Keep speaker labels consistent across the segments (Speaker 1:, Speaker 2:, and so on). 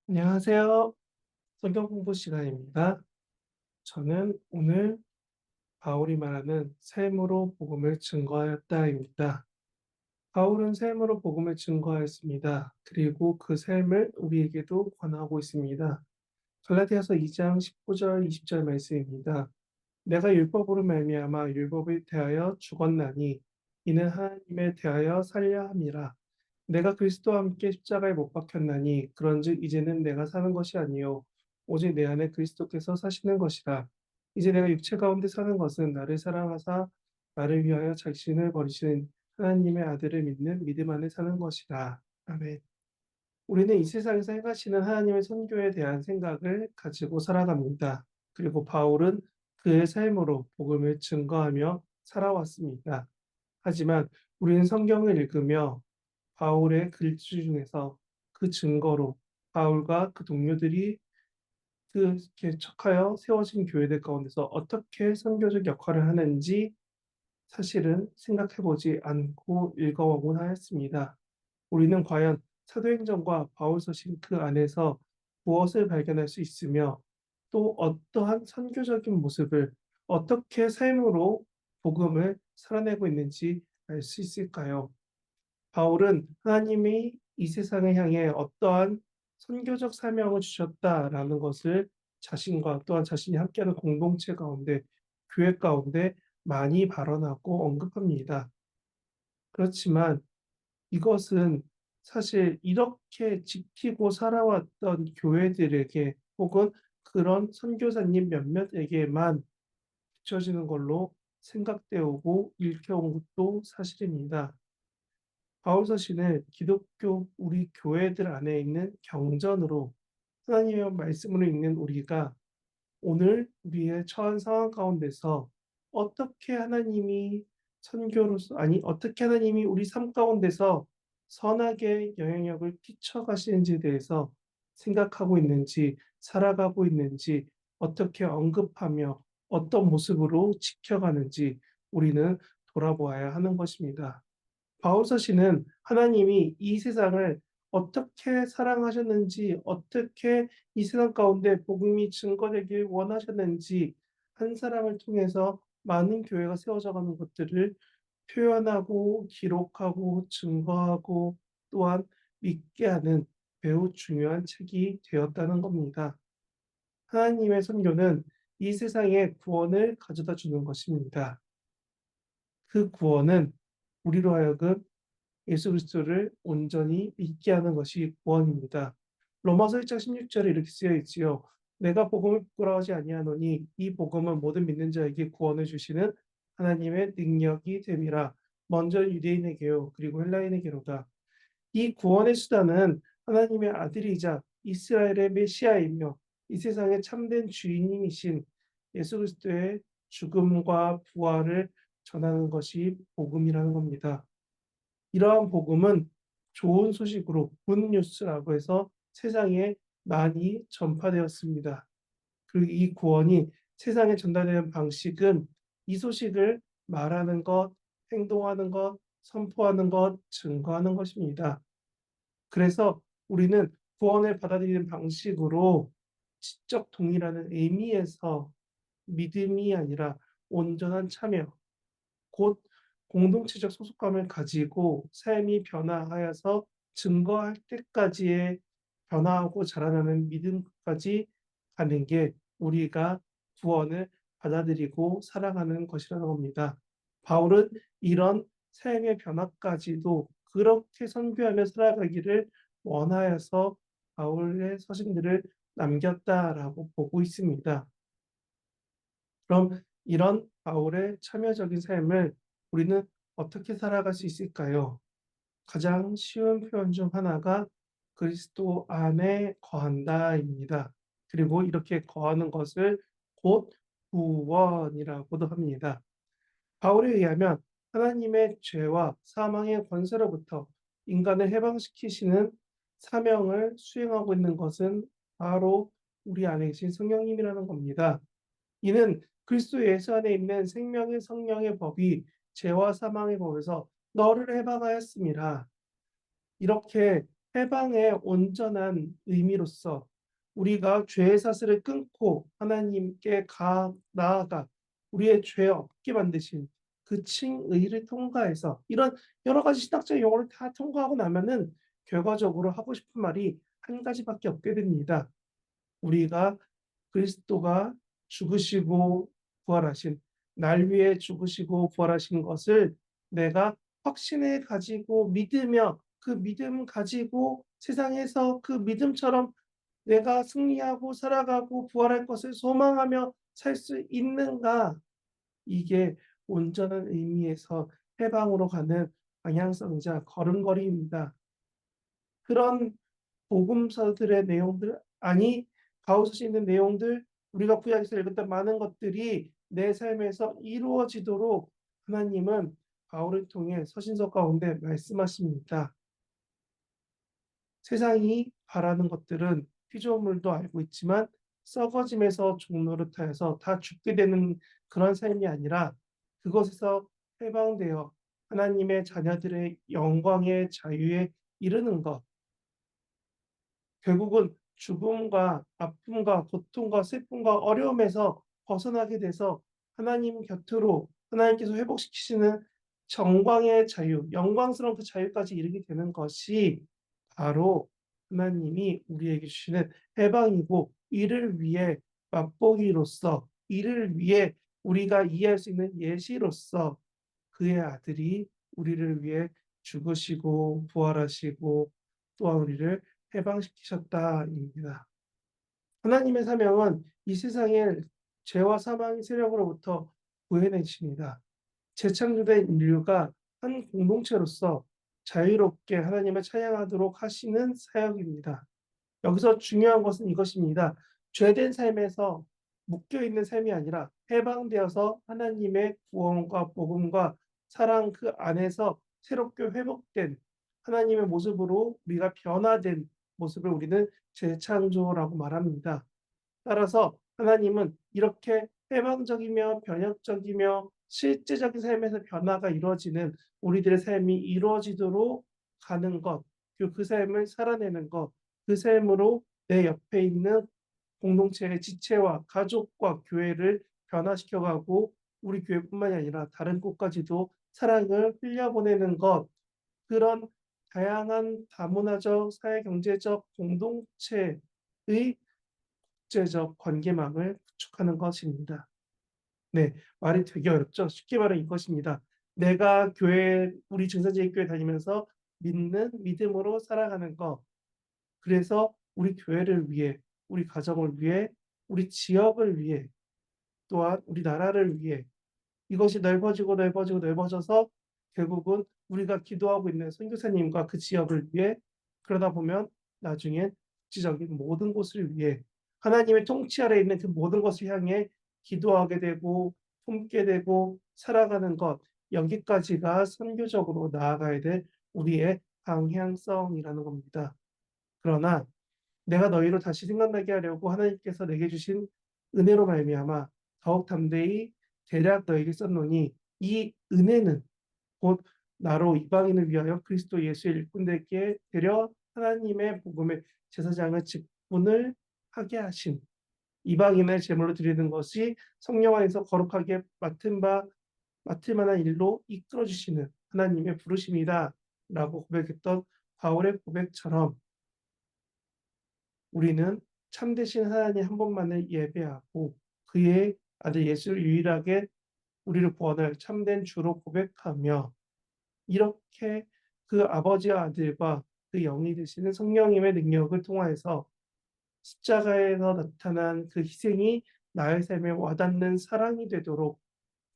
Speaker 1: 안녕하세요. 성경 공부 시간입니다. 저는 오늘 바울이 말하는 삶으로 복음을 증거하였다입니다. 바울은 삶으로 복음을 증거하였습니다. 그리고 그 삶을 우리에게도 권하고 있습니다. 갈라디아서 2장 19절 20절 말씀입니다. 내가 율법으로 말미암아 율법에 대하여 죽었나니 이는 하나님에 대하여 살려 함이라. 내가 그리스도와 함께 십자가에 못 박혔나니 그런즉 이제는 내가 사는 것이 아니요 오직 내 안에 그리스도께서 사시는 것이라. 이제 내가 육체 가운데 사는 것은 나를 사랑하사 나를 위하여 자신을 버리시는 하나님의 아들을 믿는 믿음 안에 사는 것이라. 아멘. 우리는 이 세상에서 행하시는 하나님의 선교에 대한 생각을 가지고 살아갑니다. 그리고 바울은 그의 삶으로 복음을 증거하며 살아왔습니다. 하지만 우리는 성경을 읽으며 바울의 글들 중에서 그 증거로 바울과 그 동료들이 그 개척하여 세워진 교회들 가운데서 어떻게 선교적 역할을 하는지 사실은 생각해 보지 않고 읽어오곤 하였습니다. 우리는 과연 사도행전과 바울서신 그 안에서 무엇을 발견할 수 있으며 또 어떠한 선교적인 모습을 어떻게 삶으로 복음을 살아내고 있는지 알 수 있을까요? 바울은 하나님이 이 세상을 향해 어떠한 선교적 사명을 주셨다라는 것을 자신과 또한 자신이 함께하는 공동체 가운데, 교회 가운데 많이 발언하고 언급합니다. 그렇지만 이것은 사실 이렇게 지키고 살아왔던 교회들에게 혹은 그런 선교사님 몇몇에게만 비춰지는 걸로 생각되고 읽혀온 것도 사실입니다. 바울서신을 기독교 우리 교회들 안에 있는 경전으로 하나님의 말씀으로 읽는 우리가 오늘 우리의 처한 상황 가운데서 어떻게 하나님이 선교로서 아니 어떻게 하나님이 우리 삶 가운데서 선하게 영향력을 끼쳐 가시는지에 대해서 생각하고 있는지 살아가고 있는지 어떻게 언급하며 어떤 모습으로 지켜가는지 우리는 돌아보아야 하는 것입니다. 바울서신은 하나님이 이 세상을 어떻게 사랑하셨는지, 어떻게 이 세상 가운데 복음이 증거되길 원하셨는지 한 사람을 통해서 많은 교회가 세워져 가는 것들을 표현하고 기록하고 증거하고 또한 믿게 하는 매우 중요한 책이 되었다는 겁니다. 하나님의 선교는 이 세상에 구원을 가져다 주는 것입니다. 그 구원은 우리로 하여금 예수 그리스도를 온전히 믿게 하는 것이 구원입니다. 로마서 1장 16절에 이렇게 쓰여 있지요. 내가 복음을 부끄러워하지 아니하노니 이 복음은 모든 믿는 자에게 구원을 주시는 하나님의 능력이 됨이라. 먼저 유대인에게요 그리고 헬라인에게로다. 이 구원의 수단은 하나님의 아들이자 이스라엘의 메시아이며 이 세상의 참된 주인이신 예수 그리스도의 죽음과 부활을 전하는 것이 복음이라는 겁니다. 이러한 복음은 좋은 소식으로 굿뉴스라고 해서 세상에 많이 전파되었습니다. 그리고 이 구원이 세상에 전달되는 방식은 이 소식을 말하는 것, 행동하는 것, 선포하는 것, 증거하는 것입니다. 그래서 우리는 구원을 받아들이는 방식으로 지적 동의라는 의미에서 믿음이 아니라 온전한 참여, 곧 공동체적 소속감을 가지고 삶이 변화하여서 증거할 때까지의 변화하고 자라나는 믿음까지 가는 게 우리가 구원을 받아들이고 살아가는 것이라는 겁니다. 바울은 이런 삶의 변화까지도 그렇게 선교하며 살아가기를 원하여서 바울의 서신들을 남겼다라고 보고 있습니다. 그럼 이런 바울의 참여적인 삶을 우리는 어떻게 살아갈 수 있을까요? 가장 쉬운 표현 중 하나가 그리스도 안에 거한다입니다. 그리고 이렇게 거하는 것을 곧 구원이라고도 합니다. 바울에 의하면 하나님의 죄와 사망의 권세로부터 인간을 해방시키시는 사명을 수행하고 있는 것은 바로 우리 안에 계신 성령님이라는 겁니다. 이는 그리스도 예수 안에 있는 생명의 성령의 법이 죄와 사망의 법에서 너를 해방하였습니다. 이렇게 해방의 온전한 의미로서 우리가 죄의 사슬을 끊고 하나님께 나아가 우리의 죄 없게 만드신 그 칭의를 통과해서 이런 여러 가지 신학적 용어를 다 통과하고 나면은 결과적으로 하고 싶은 말이 한 가지밖에 없게 됩니다. 우리가 그리스도가 죽으시고 부활하신 날 위해 죽으시고 부활하신 것을 내가 확신을 가지고 믿으며 그 믿음 가지고 세상에서 그 믿음처럼 내가 승리하고 살아가고 부활할 것을 소망하며 살 수 있는가? 이게 온전한 의미에서 해방으로 가는 방향성이자 걸음걸이입니다. 그런 복음서들의 내용들 아니 가오서시에 있는 내용들 우리가 구약에서 읽었던 많은 것들이 내 삶에서 이루어지도록 하나님은 바울을 통해 서신서 가운데 말씀하십니다. 세상이 바라는 것들은 피조물도 알고 있지만 썩어짐에서 종노릇하여서 다 죽게 되는 그런 삶이 아니라 그것에서 해방되어 하나님의 자녀들의 영광의 자유에 이르는 것, 결국은 죽음과 아픔과 고통과 슬픔과 어려움에서 벗어나게 돼서 하나님 곁으로 하나님께서 회복시키시는 정광의 자유, 영광스러운 그 자유까지 이르게 되는 것이 바로 하나님이 우리에게 주시는 해방이고, 이를 위해 맛보기로서, 이를 위해 우리가 이해할 수 있는 예시로서 그의 아들이 우리를 위해 죽으시고 부활하시고 또한 우리를 해방시키셨다입니다. 하나님의 사명은 이 세상을 죄와 사망의 세력으로부터 구해내십니다. 재창조된 인류가 한 공동체로서 자유롭게 하나님을 찬양하도록 하시는 사역입니다. 여기서 중요한 것은 이것입니다. 죄된 삶에서 묶여있는 삶이 아니라 해방되어서 하나님의 구원과 복음과 사랑 그 안에서 새롭게 회복된 하나님의 모습으로 우리가 변화된 모습을 우리는 재창조라고 말합니다. 따라서 하나님은 이렇게 해방적이며 변혁적이며 실제적인 삶에서 변화가 이루어지는 우리들의 삶이 이루어지도록 가는 것, 그리고 그 삶을 살아내는 것, 그 삶으로 내 옆에 있는 공동체의 지체와 가족과 교회를 변화시켜가고 우리 교회뿐만이 아니라 다른 곳까지도 사랑을 흘려보내는 것, 그런 다양한 다문화적, 사회경제적 공동체의 국제적 관계망을 구축하는 것입니다. 네, 말이 되게 어렵죠. 쉽게 말하면 이것입니다. 내가 우리 증산제일교회 다니면서 믿는 믿음으로 살아가는 것. 그래서 우리 교회를 위해, 우리 가정을 위해, 우리 지역을 위해, 또한 우리 나라를 위해 이것이 넓어지고 넓어지고 넓어져서 결국은 우리가 기도하고 있는 선교사님과 그 지역을 위해, 그러다 보면 나중엔 국제적인 모든 곳을 위해 하나님의 통치 아래 있는 그 모든 것을 향해 기도하게 되고 품게 되고 살아가는 것, 여기까지가 선교적으로 나아가야 될 우리의 방향성이라는 겁니다. 그러나 내가 너희로 다시 생각나게 하려고 하나님께서 내게 주신 은혜로 말미암아 더욱 담대히 대략 너에게 썼노니, 이 은혜는 곧 나로 이방인을 위하여 그리스도 예수의 일꾼들께 되려 하나님의 복음의 제사장의 직분을 하게 하신, 이방인을 제물로 드리는 것이 성령 안에서 거룩하게 맡을 만한 일로 이끌어 주시는 하나님의 부르심이다라고 고백했던 바울의 고백처럼 우리는 참되신 하나님 한 분만을 예배하고 그의 아들 예수를 유일하게 우리를 구원할 참된 주로 고백하며, 이렇게 그 아버지와 아들과 그 영이 되시는 성령님의 능력을 통하여서 십자가에서 나타난 그 희생이 나의 삶에 와닿는 사랑이 되도록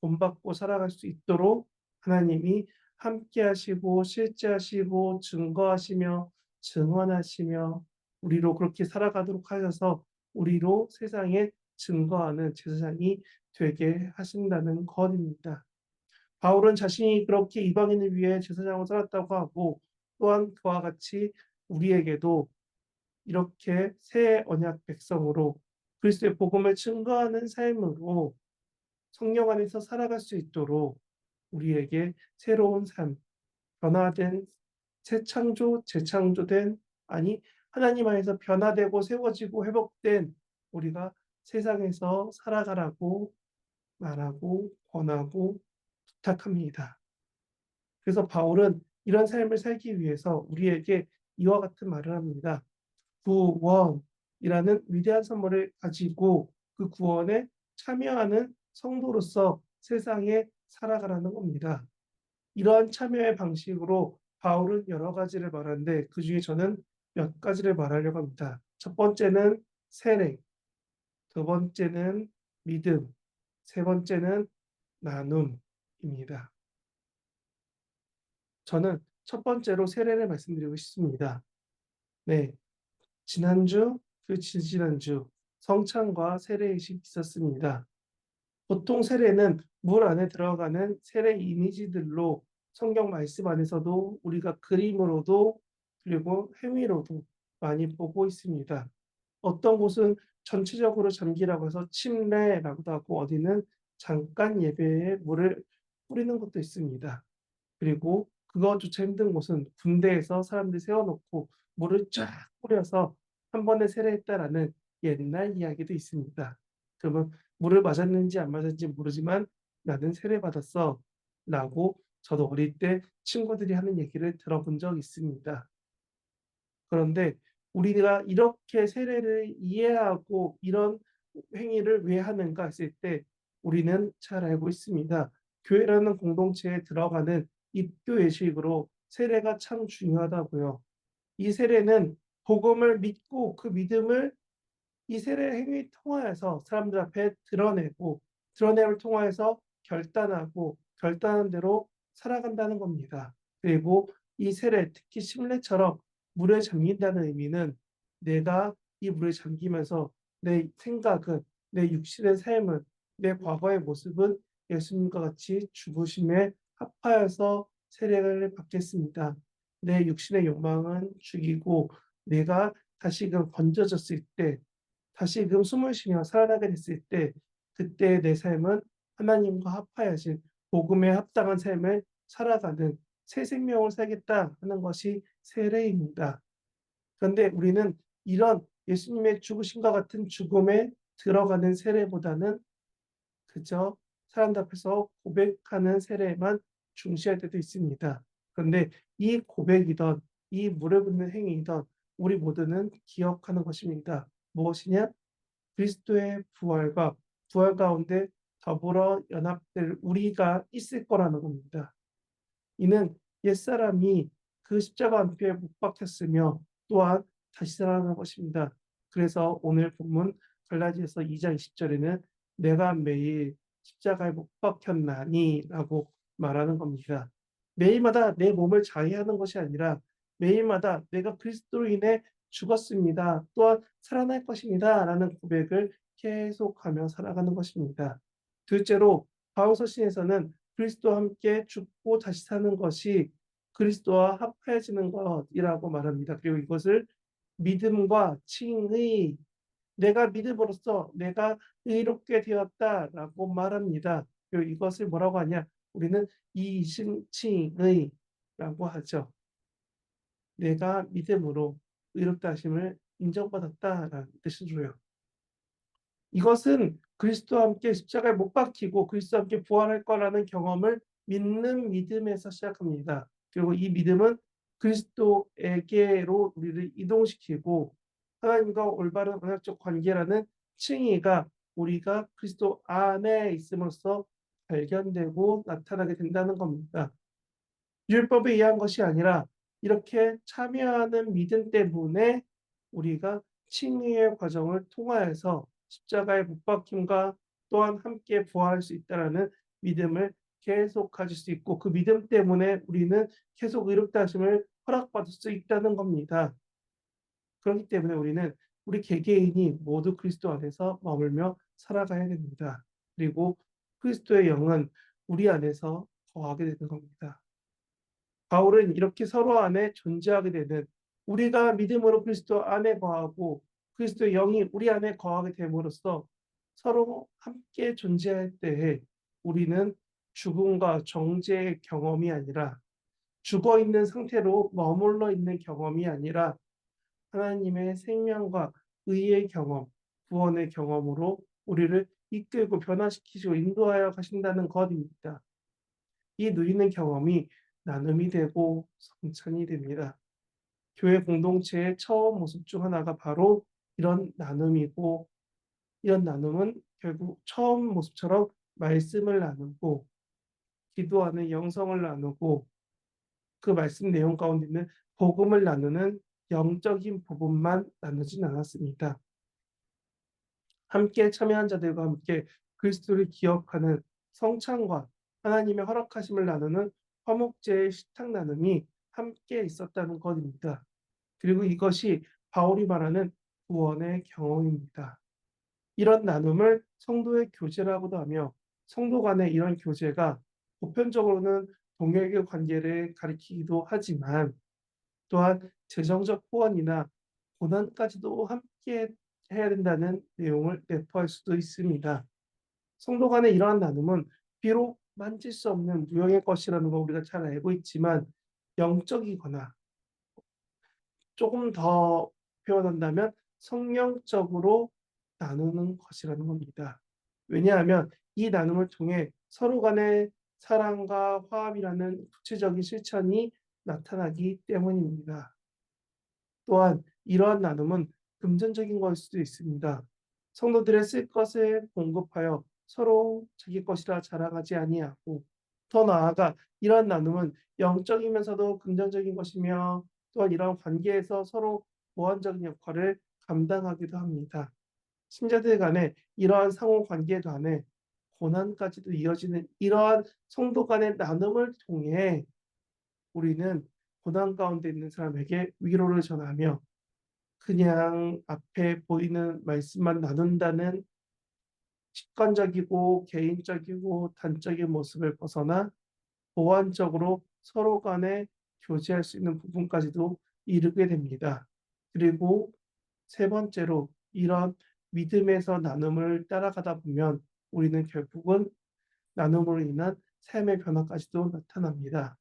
Speaker 1: 본받고 살아갈 수 있도록 하나님이 함께 하시고 실제하시고 증거하시며 증언하시며 우리로 그렇게 살아가도록 하셔서 우리로 세상에 증거하는 제사장이 되게 하신다는 것입니다. 바울은 자신이 그렇게 이방인을 위해 제사장으로 살았다고 하고, 또한 그와 같이 우리에게도 이렇게 새 언약 백성으로 그리스도의 복음을 증거하는 삶으로 성령 안에서 살아갈 수 있도록 우리에게 새로운 삶, 변화된 새 창조, 재창조된 아니 하나님 안에서 변화되고 세워지고 회복된 우리가 세상에서 살아가라고 말하고 권하고 부탁합니다. 그래서 바울은 이런 삶을 살기 위해서 우리에게 이와 같은 말을 합니다. 구원이라는 위대한 선물을 가지고 그 구원에 참여하는 성도로서 세상에 살아가라는 겁니다. 이러한 참여의 방식으로 바울은 여러 가지를 말하는데 그중에 저는 몇 가지를 말하려고 합니다. 첫 번째는 세례, 두 번째는 믿음, 세 번째는 나눔입니다. 저는 첫 번째로 세례를 말씀드리고 싶습니다. 네, 지난주, 그 지지난주 성찬과 세례의식이 있었습니다. 보통 세례는 물 안에 들어가는 세례 이미지들로 성경 말씀 안에서도 우리가 그림으로도 그리고 행위로도 많이 보고 있습니다. 어떤 곳은 전체적으로 잠기라고 해서 침례라고도 하고 어디는 잠깐 예배에 물을 뿌리는 것도 있습니다. 그리고 그것조차 힘든 곳은 군대에서 사람들 세워놓고 물을 쫙 뿌려서 한 번에 세례했다라는 옛날 이야기도 있습니다. 그러면 물을 맞았는지 안 맞았는지 모르지만 "나는 세례받았어." 라고 저도 어릴 때 친구들이 하는 얘기를 들어본 적이 있습니다. 그런데 우리가 이렇게 세례를 이해하고 이런 행위를 왜 하는가 했을 때 우리는 잘 알고 있습니다. 교회라는 공동체에 들어가는 입교 예식으로 세례가 참 중요하다고요. 이 세례는 복음을 믿고 그 믿음을 이 세례 행위 통하여서 사람들 앞에 드러내고 드러냄을 통하여서 결단하고 결단한 대로 살아간다는 겁니다. 그리고 이 세례 특히 침례처럼 물에 잠긴다는 의미는 내가 이 물에 잠기면서 내 생각은 내 육신의 삶은 내 과거의 모습은 예수님과 같이 죽으심에 합하여서 세례를 받겠습니다. 내 육신의 욕망은 죽이고 내가 다시금 건져졌을 때 다시금 숨을 쉬며 살아나게 됐을 때 그때 내 삶은 하나님과 합하여진 복음에 합당한 삶을 살아가는 새 생명을 살겠다 하는 것이 세례입니다. 그런데 우리는 이런 예수님의 죽으심과 같은 죽음에 들어가는 세례보다는 그저 사람들 앞에서 고백하는 세례에만 중시할 때도 있습니다. 그런데 이 고백이든 이 물에 붓는 행위이든 우리 모두는 기억하는 것입니다. 무엇이냐? 그리스도의 부활과 부활 가운데 더불어 연합될 우리가 있을 거라는 겁니다. 이는 옛사람이 그 십자가 안표에 못 박혔으며 또한 다시 살아나는 것입니다. 그래서 오늘 본문 갈라디아서 2장 20절에는 "내가 매일 십자가에 못 박혔나니"라고 말하는 겁니다. 매일마다 내 몸을 자해하는 것이 아니라 매일마다 '내가 그리스도로 인해 죽었습니다. 또한 살아날 것입니다.'라는 고백을 계속하며 살아가는 것입니다. 둘째로 바울 서신에서는 그리스도와 함께 죽고 다시 사는 것이 그리스도와 합해지는 것이라고 말합니다. 그리고 이것을 믿음과 칭의, "내가 믿음으로써 내가 의롭게 되었다."라고 말합니다. 그리고 이것을 뭐라고 하냐? 우리는 이심칭의라고 하죠. "내가 믿음으로 의롭다 하심을 인정받았다."라는 뜻이고요. 이것은 그리스도와 함께 십자가에 못 박히고 그리스도와 함께 부활할 거라는 경험을 믿는 믿음에서 시작합니다. 그리고 이 믿음은 그리스도에게로 우리를 이동시키고 하나님과 올바른 언약적 관계라는 칭의가 우리가 그리스도 안에 있음으로써 발견되고 나타나게 된다는 겁니다. 율법에 의한 것이 아니라 이렇게 참여하는 믿음 때문에 우리가 칭의의 과정을 통하여서 십자가의 못 박힘과 또한 함께 부활할 수 있다라는 믿음을 계속 가질 수 있고 그 믿음 때문에 우리는 계속 의롭다 하심을 허락받을 수 있다는 겁니다. 그렇기 때문에 우리는 우리 개개인이 모두 그리스도 안에서 머물며 살아가야 됩니다. 그리고 그리스도의 영은 우리 안에서 거하게 되는 겁니다. 바울은 이렇게 서로 안에 존재하게 되는 우리가 믿음으로 그리스도 안에 거하고 그리스도의 영이 우리 안에 거하게 됨으로써 서로 함께 존재할 때에 우리는 죽음과 정죄의 경험이 아니라 죽어 있는 상태로 머물러 있는 경험이 아니라 하나님의 생명과 의의 경험, 구원의 경험으로 우리를 이끌고 변화시키시고 인도하여 가신다는 것입니다. 이 누리는 경험이 나눔이 되고 성찬이 됩니다. 교회 공동체의 처음 모습 중 하나가 바로 이런 나눔이고, 이런 나눔은 결국 처음 모습처럼 말씀을 나누고 기도하는 영성을 나누고 그 말씀 내용 가운데 있는 복음을 나누는 영적인 부분만 나누진 않았습니다. 함께 참여한 자들과 함께 그리스도를 기억하는 성찬과 하나님의 허락하심을 나누는 화목제의 식탁 나눔이 함께 있었다는 것입니다. 그리고 이것이 바울이 말하는 구원의 경험입니다. 이런 나눔을 성도의 교제라고도 하며, 성도 간의 이런 교제가 보편적으로는 동역의 관계를 가리키기도 하지만, 또한 재정적 후원이나 고난까지도 함께 해야 된다는 내용을 내포할 수도 있습니다. 성도 간의 이러한 나눔은 비록 만질 수 없는 무형의 것이라는 걸 우리가 잘 알고 있지만, 영적이거나 조금 더 표현한다면 성령적으로 나누는 것이라는 겁니다. 왜냐하면 이 나눔을 통해 서로 간의 사랑과 화합이라는 구체적인 실천이 나타나기 때문입니다. 또한 이러한 나눔은 금전적인 것일 수도 있습니다. 성도들의 쓸 것을 공급하여 서로 자기 것이라 자랑하지 아니하고, 더 나아가 이러한 나눔은 영적이면서도 긍정적인 것이며, 또한 이러한 관계에서 서로 보완적인 역할을 감당하기도 합니다. 신자들 간의 이러한 상호 관계 간에 고난까지도 이어지는 이러한 성도 간의 나눔을 통해 우리는 고난 가운데 있는 사람에게 위로를 전하며, 그냥 앞에 보이는 말씀만 나눈다는 직관적이고 개인적이고 단적인 모습을 벗어나 보완적으로 서로 간에 교제할 수 있는 부분까지도 이루게 됩니다. 그리고 세 번째로, 이런 믿음에서 나눔을 따라가다 보면 우리는 결국은 나눔으로 인한 삶의 변화까지도 나타납니다.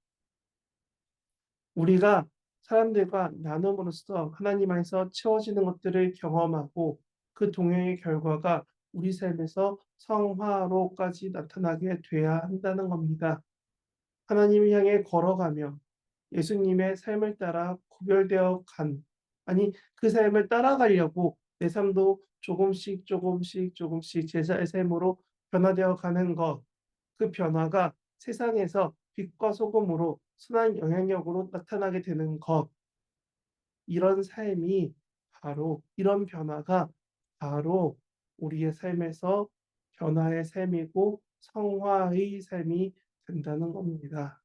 Speaker 1: 우리가 사람들과 나눔으로써 하나님 안에서 채워지는 것들을 경험하고, 그 동행의 결과가 우리 삶에서 성화로까지 나타나게 돼야 한다는 겁니다. 하나님을 향해 걸어가며 예수님의 삶을 따라 구별되어 아니, 그 삶을 따라가려고 내 삶도 조금씩 조금씩 조금씩 제자의 삶으로 변화되어 가는 것, 그 변화가 세상에서 빛과 소금으로 선한 영향력으로 나타나게 되는 것, 이런 삶이 이런 변화가 바로 우리의 삶에서 변화의 삶이고 성화의 삶이 된다는 겁니다.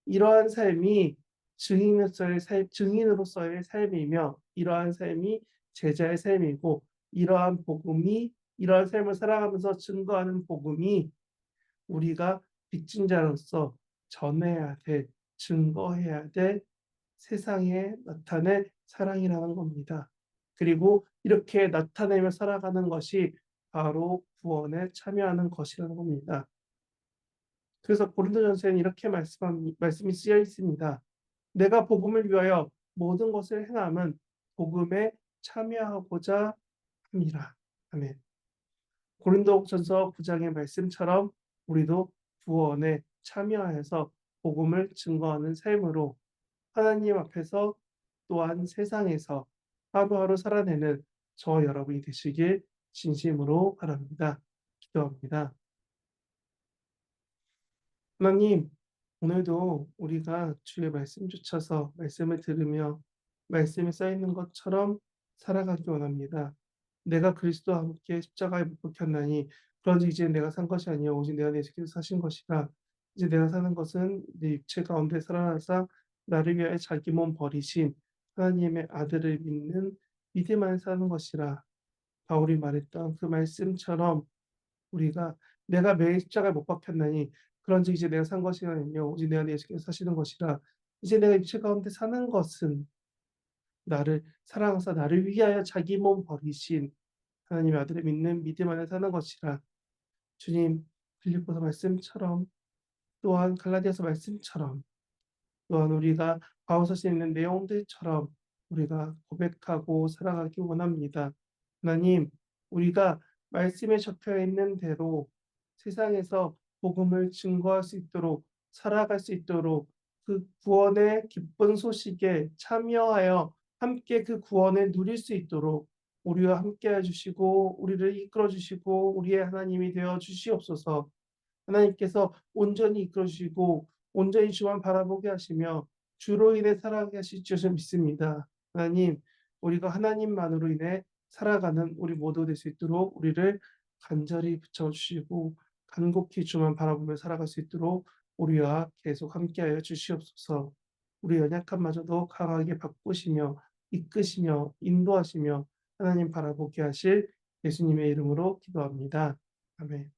Speaker 1: 이러한 삶이 증인으로서의 삶이며, 이러한 삶이 제자의 삶이고, 이러한 삶을 살아가면서 증거하는 복음이 우리가 빚진 자로서 전해야 될, 증거해야 될 세상에 나타낼 사랑이라는 겁니다. 그리고 이렇게 나타내며 살아가는 것이 바로 구원에 참여하는 것이라는 겁니다. 그래서 고린도전서에는 이렇게 말씀이 쓰여 있습니다. 내가 복음을 위하여 모든 것을 행함은 복음에 참여하고자 함이라. 아멘. 고린도전서 9장의 말씀처럼 우리도 구원에 참여하여서 복음을 증거하는 삶으로 하나님 앞에서 또한 세상에서 하루하루 살아내는 저 여러분이 되시길 진심으로 바랍니다. 기도합니다. 하나님, 오늘도 우리가 주의 말씀 쫓아서 말씀을 들으며 말씀에 써 있는 것처럼 살아가기 원합니다. 내가 그리스도와 함께 십자가에 못 박혔나니 그런즉 이제 내가 산 것이 아니요 오직 내 안에 예수께서 사신 것이라. 이제 내가 사는 것은 내 육체 가운데 살아나사 나를 위하여 자기 몸 버리신 하나님의 아들을 믿는 믿음 안에 사는 것이라. 바울이 말했던 그 말씀처럼 우리가 내가 매일 십자가에 못 박혔나니 그런즉 이제 내가 산 것이 아니요 오직 내 안에 예수께서 사시는 것이라. 이제 내가 육체 가운데 사는 것은 나를 사랑하사 나를 위하여 자기 몸 버리신 하나님의 아들을 믿는 믿음 안에 사는 것이라. 주님, 빌립보서 말씀처럼, 또한 갈라디아서 말씀처럼, 또한 우리가 바울서신에 있는 내용들처럼 우리가 고백하고 살아가기 원합니다. 하나님, 우리가 말씀에 적혀 있는 대로 세상에서 복음을 증거할 수 있도록 살아갈 수 있도록 그 구원의 기쁜 소식에 참여하여 함께 그 구원을 누릴 수 있도록 우리와 함께해 주시고 우리를 이끌어 주시고 우리의 하나님이 되어 주시옵소서. 하나님께서 온전히 이끌어 주시고 온전히 주만 바라보게 하시며 주로 인해 살아가게 하실 줄을 믿습니다. 하나님, 우리가 하나님만으로 인해 살아가는 우리 모두 될 수 있도록 우리를 간절히 붙여 주시고 간곡히 주만 바라보며 살아갈 수 있도록 우리와 계속 함께하여 주시옵소서. 우리 연약함마저도 강하게 바꾸시며 이끄시며 인도하시며 하나님 바라보게 하실 예수님의 이름으로 기도합니다. 아멘.